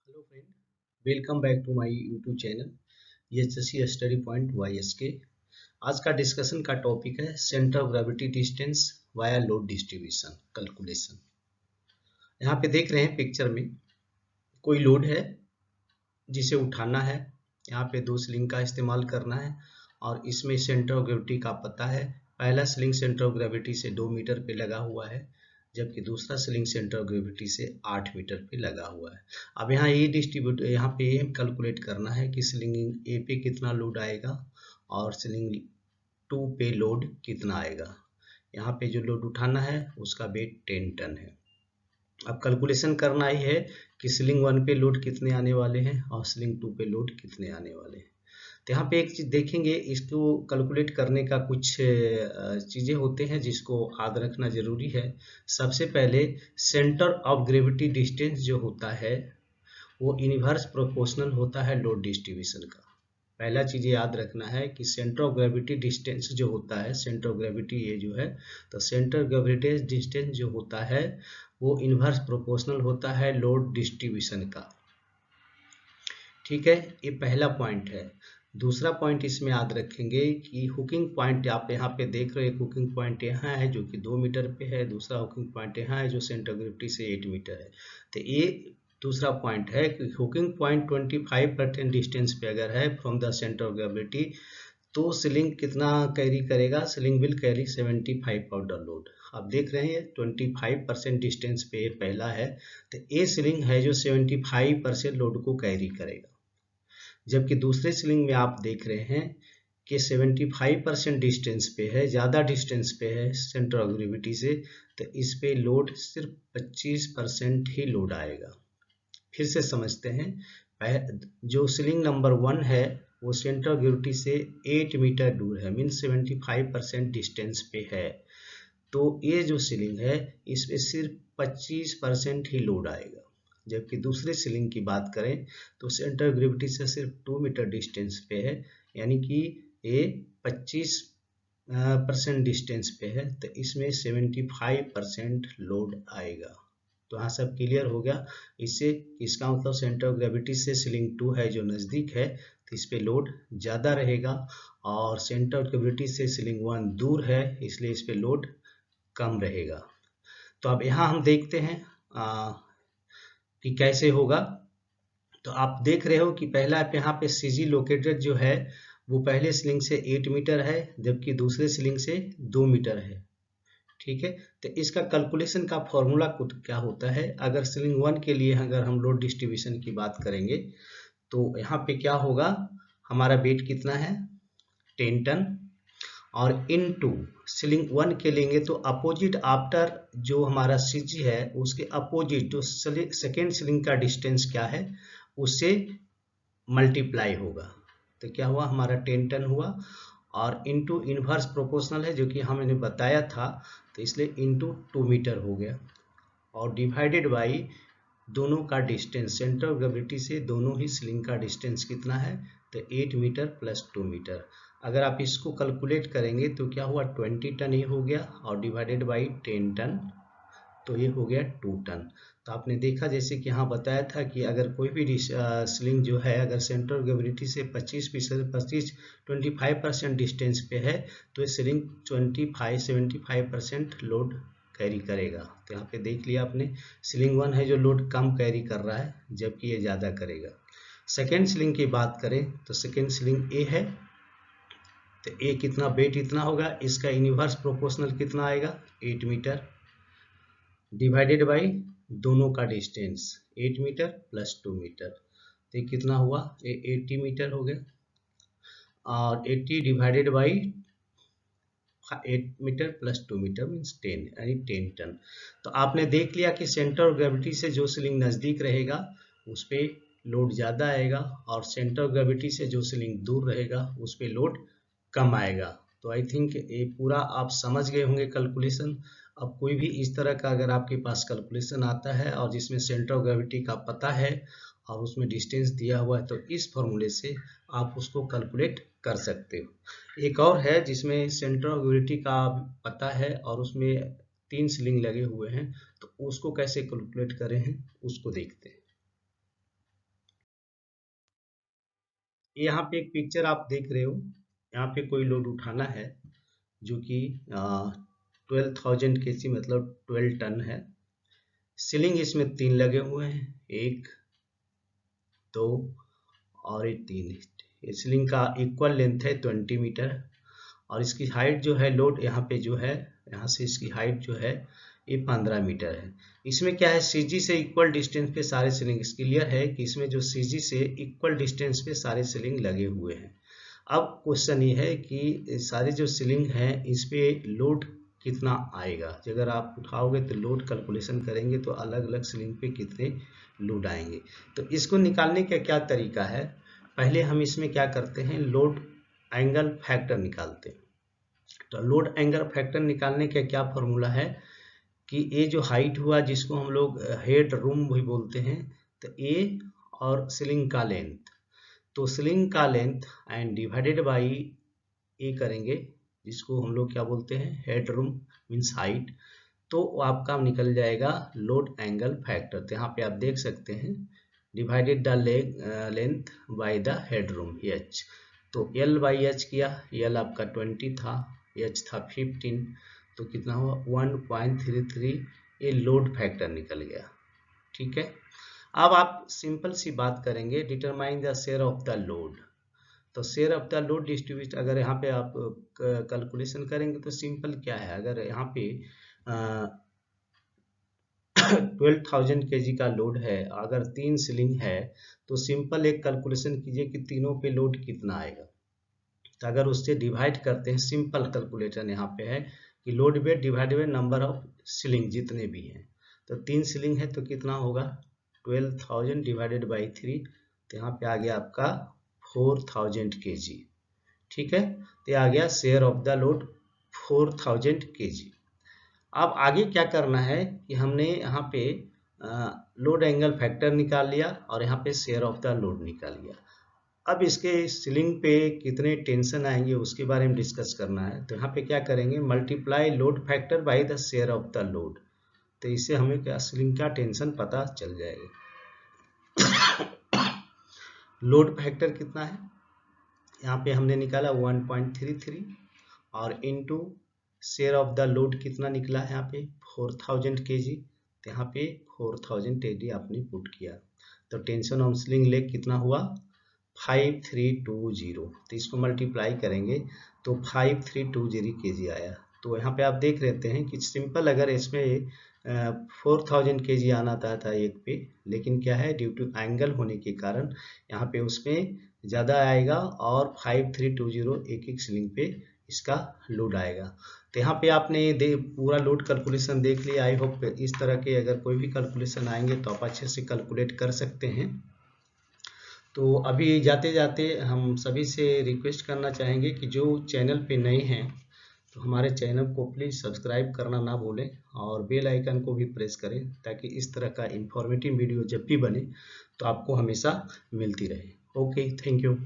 Hello friend, welcome back to my YouTube channel HSC study point YSK. आज का discussion का topic है centre of gravity distance via load distribution calculation. यहाँ पे देख रहे हैं पिक्चर में कोई लोड है जिसे उठाना है। यहाँ पे दो स्लिंग का इस्तेमाल करना है और इसमें सेंटर ऑफ ग्रेविटी का पता है। पहला स्लिंग सेंटर ऑफ ग्रेविटी से 2 मीटर पे लगा हुआ है, जबकि दूसरा स्लिंग सेंटर ऑफ ग्रेविटी से 8 मीटर पे लगा हुआ है। अब यहाँ यहाँ पे ये कैलकुलेट करना है कि स्लिंग ए पे कितना लोड आएगा और स्लिंग 2 पे लोड कितना आएगा। यहाँ पे जो लोड उठाना है उसका वेट 10 टन है। अब कैलकुलेशन करना ही है कि स्लिंग 1 पे लोड कितने आने वाले हैं और स्लिंग 2 पे लोड कितने आने वाले हैं। तो यहाँ पे एक चीज देखेंगे, इसको कैलकुलेट करने का कुछ चीजें होते हैं जिसको याद रखना जरूरी है। सबसे पहले सेंटर ऑफ ग्रेविटी डिस्टेंस जो होता है वो इनवर्स प्रोपोर्शनल होता है लोड डिस्ट्रीब्यूशन का। पहला चीज याद रखना है कि सेंटर ऑफ ग्रेविटी डिस्टेंस जो होता है, सेंटर ऑफ ग्रेविटी ये जो है, तो सेंटर ग्रेविटी डिस्टेंस जो होता है वो इनवर्स प्रोपोर्शनल होता है लोड डिस्ट्रीब्यूशन का। ठीक है, ये पहला पॉइंट है। दूसरा पॉइंट इसमें याद रखेंगे कि हुकिंग पॉइंट आप यहाँ पे देख रहे हैं, हुकिंग पॉइंट यहाँ है जो कि 2 मीटर पे है, दूसरा हुकिंग पॉइंट यहाँ है जो सेंटर ऑफ ग्रेविटी से 8 मीटर है। तो ये दूसरा पॉइंट है कि हुकिंग पॉइंट 25% डिस्टेंस पे अगर है from the centre of gravity तो स्लिंग कितना कैरी करेगा, sling will carry 75 pound load. आप देख रहे हैं 25% डिस्टेंस पे पहला है, तो ये स्लिंग है जो 75% लोड को कैरी करेगा। जबकि दूसरे स्लिंग में आप देख रहे हैं कि 75% डिस्टेंस पे है, ज़्यादा डिस्टेंस पे है सेंटर ऑफ ग्रेविटी से, तो इस पे लोड सिर्फ 25% ही लोड आएगा। फिर से समझते हैं, जो स्लिंग नंबर 1 है वो सेंटर ऑफ ग्रेविटी से 8 मीटर दूर है, मीन्स 75% डिस्टेंस पे है। तो ये जो स्लिंग है इस पे सिर्फ 25% ही लोड आएगा। जबकि दूसरे स्लिंग की बात करें तो सेंटर ग्रेविटी से सिर्फ 2 मीटर डिस्टेंस पे है, यानी कि ये 25% डिस्टेंस पे है, तो इसमें 75% लोड आएगा। तो हाँ, सब क्लियर हो गया। इससे इसका मतलब सेंटर ऑफ ग्रेविटी से स्लिंग 2 है जो नज़दीक है तो इस पे लोड ज़्यादा रहेगा, और सेंटर ऑफ ग्रेविटी से स्लिंग 1 दूर है इसलिए इस पे लोड कम रहेगा। तो अब यहाँ हम देखते हैं कि कैसे होगा। तो आप देख रहे हो कि पहला यहाँ पे सीजी लोकेटेड जो है वो पहले स्लिंग से 8 मीटर है, जबकि दूसरे स्लिंग से 2 मीटर है। ठीक है, तो इसका कैलकुलेशन का फॉर्मूला क्या होता है, अगर स्लिंग 1 के लिए अगर हम लोड डिस्ट्रीब्यूशन की बात करेंगे तो यहाँ पे क्या होगा, हमारा वेट कितना है 10 टन, और इनटू स्लिंग 1 के लेंगे तो अपोजिट आफ्टर जो हमारा सीजी है उसके अपोजिट जो सेकेंड स्लिंग का डिस्टेंस क्या है उससे मल्टीप्लाई होगा। तो क्या हुआ, हमारा 10 टन हुआ, और इनटू इनवर्स प्रोपोर्शनल है जो कि हमने बताया था, तो इसलिए इनटू 2 मीटर हो गया, और डिवाइडेड बाई दोनों का डिस्टेंस, सेंटर ऑफ ग्रेविटी से दोनों ही स्लिंग का डिस्टेंस कितना है, तो 8 मीटर प्लस 2 मीटर। अगर आप इसको कैलकुलेट करेंगे तो क्या हुआ 20 टन ये हो गया, और डिवाइडेड बाई 10 टन तो ये हो गया 2 टन। तो आपने देखा जैसे कि यहाँ बताया था कि अगर कोई भी स्लिंग जो है अगर सेंटर ऑफ ग्रेविटी से 25% डिस्टेंस पे है तो ये स्लिंग 75% लोड कैरी करेगा। तो यहाँ पे देख लिया आपने, स्लिंग 1 है जो लोड कम कैरी कर रहा है जबकि ये ज़्यादा करेगा। सेकेंड स्लिंग की बात करें तो सेकेंड स्लिंग ए है, तो ए कितना वेट इतना होगा, इसका इनवर्स प्रोपोर्शनल कितना आएगा 8 मीटर डिवाइडेड बाई दोनों का डिस्टेंस 8 मीटर प्लस 2 मीटर, तो ये कितना हुआ, ये 80 मीटर हो गया, और 80 divided by 8 metre plus 2 metre means 10, यानी 10 टन। तो आपने देख लिया कि सेंटर ऑफ ग्रेविटी से जो स्लिंग नज़दीक रहेगा उस पर लोड ज़्यादा आएगा, और सेंटर ऑफ ग्रेविटी से जो स्लिंग दूर रहेगा उस पर लोड कम आएगा। तो आई थिंक ये पूरा आप समझ गए होंगे कैलकुलेशन। अब कोई भी इस तरह का अगर आपके पास कैलकुलेशन आता है और जिसमें सेंटर ऑफ ग्रेविटी का पता है और उसमें डिस्टेंस दिया हुआ है तो इस फॉर्मूले से आप उसको कैलकुलेट कर सकते हो। एक और है जिसमें सेंटर ऑफ ग्रेविटी का पता है और उसमें 3 स्लिंग लगे हुए हैं, तो उसको कैसे कैलकुलेट करें हैं उसको देखते हैं। यहाँ पे एक पिक्चर आप देख रहे हो, यहाँ पे कोई लोड उठाना है जो कि 12,000 kg मतलब 12 टन है। सीलिंग इसमें 3 लगे हुए हैं, 1 2 और ये 3। ये सीलिंग का इक्वल लेंथ है 20 मीटर और इसकी हाइट जो है लोड यहाँ पे जो है, यहाँ से इसकी हाइट जो है ये 15 मीटर है। इसमें क्या है, सीजी से इक्वल डिस्टेंस पे सारे सीलिंग, क्लियर है कि इसमें जो सीजी से इक्वल डिस्टेंस पे सारे सीलिंग लगे हुए हैं। अब क्वेश्चन ये है कि सारे जो सीलिंग हैं इस पे लोड कितना आएगा। अगर आप उठाओगे तो लोड कैलकुलेशन करेंगे तो अलग अलग सीलिंग पे कितने लोड आएंगे। तो इसको निकालने का क्या तरीका है, पहले हम इसमें क्या करते हैं, लोड एंगल फैक्टर निकालते हैं। तो लोड एंगल फैक्टर निकालने का क्या फॉर्मूला है कि ये जो हाइट हुआ जिसको हम लोग हेड रूम भी बोलते हैं, तो ए और सीलिंग का लेंथ, तो सीलिंग का लेंथ एंड डिवाइडेड बाई ए करेंगे जिसको हम लोग क्या बोलते हैं, हेड रूम मीन्स हाइट, तो आपका निकल जाएगा लोड एंगल फैक्टर। तो यहाँ पे आप देख सकते हैं divided the length by the head room H, तो एल बाई एच किया, एल आपका 20 था, एच था 15, तो कितना हुआ 1.33, ये लोड फैक्टर निकल गया। ठीक है, अब आप सिंपल सी बात करेंगे, determine the share of the load. तो share of the load distribute अगर यहाँ पे आप कैलकुलेशन करेंगे तो सिंपल क्या है, अगर यहाँ पे 12,000 kg का लोड है, अगर 3 सीलिंग है तो सिंपल एक कैलकुलेशन कीजिए कि तीनों पे लोड कितना आएगा। तो अगर उससे डिवाइड करते हैं, सिंपल कैलकुलेशन यहाँ पे है कि load weight divide by number of ceiling जितने भी हैं, तो 3 सीलिंग है तो कितना होगा 12,000 डिवाइडेड बाई 3, तो यहाँ पे आ गया आपका 4,000 kg। ठीक है, तो आ गया share of the load 4,000 kg। अब आगे क्या करना है कि हमने यहाँ पे लोड एंगल फैक्टर निकाल लिया और यहाँ पे शेयर ऑफ द लोड निकाल लिया। अब इसके सीलिंग पे कितने टेंशन आएंगे उसके बारे में डिस्कस करना है। तो यहाँ पे क्या करेंगे, multiply load factor by the share of the load, तो इससे हमें क्या सीलिंग का टेंशन पता चल जाएगा। लोड फैक्टर कितना है, यहाँ पे हमने निकाला 1.33 और into share of the load कितना निकला है यहाँ पे 4,000 kg, तो यहाँ पे 4,000 kg आपने पुट किया, तो टेंशन ऑन सीलिंग लेग कितना हुआ 5320, तो इसको मल्टीप्लाई करेंगे तो 5320 kg आया। तो यहाँ पे आप देख लेते हैं कि सिंपल अगर इसमें 4,000 kg आना था एक पे, लेकिन क्या है ड्यू टू एंगल होने के कारण यहाँ पे उसमें ज़्यादा आएगा और 5320 एक एक सीलिंग पे इसका लोड आएगा। तो यहाँ पे आपने पूरा लोड कैलकुलेशन देख लिया। आई होप इस तरह के अगर कोई भी कैलकुलेशन आएंगे तो आप अच्छे से कैलकुलेट कर सकते हैं। तो अभी जाते जाते हम सभी से रिक्वेस्ट करना चाहेंगे कि जो चैनल पे नए हैं तो हमारे चैनल को प्लीज़ सब्सक्राइब करना ना भूलें और बेल आइकन को भी प्रेस करें ताकि इस तरह का इंफॉर्मेटिव वीडियो जब भी बने तो आपको हमेशा मिलती रहे। Okay, thank you.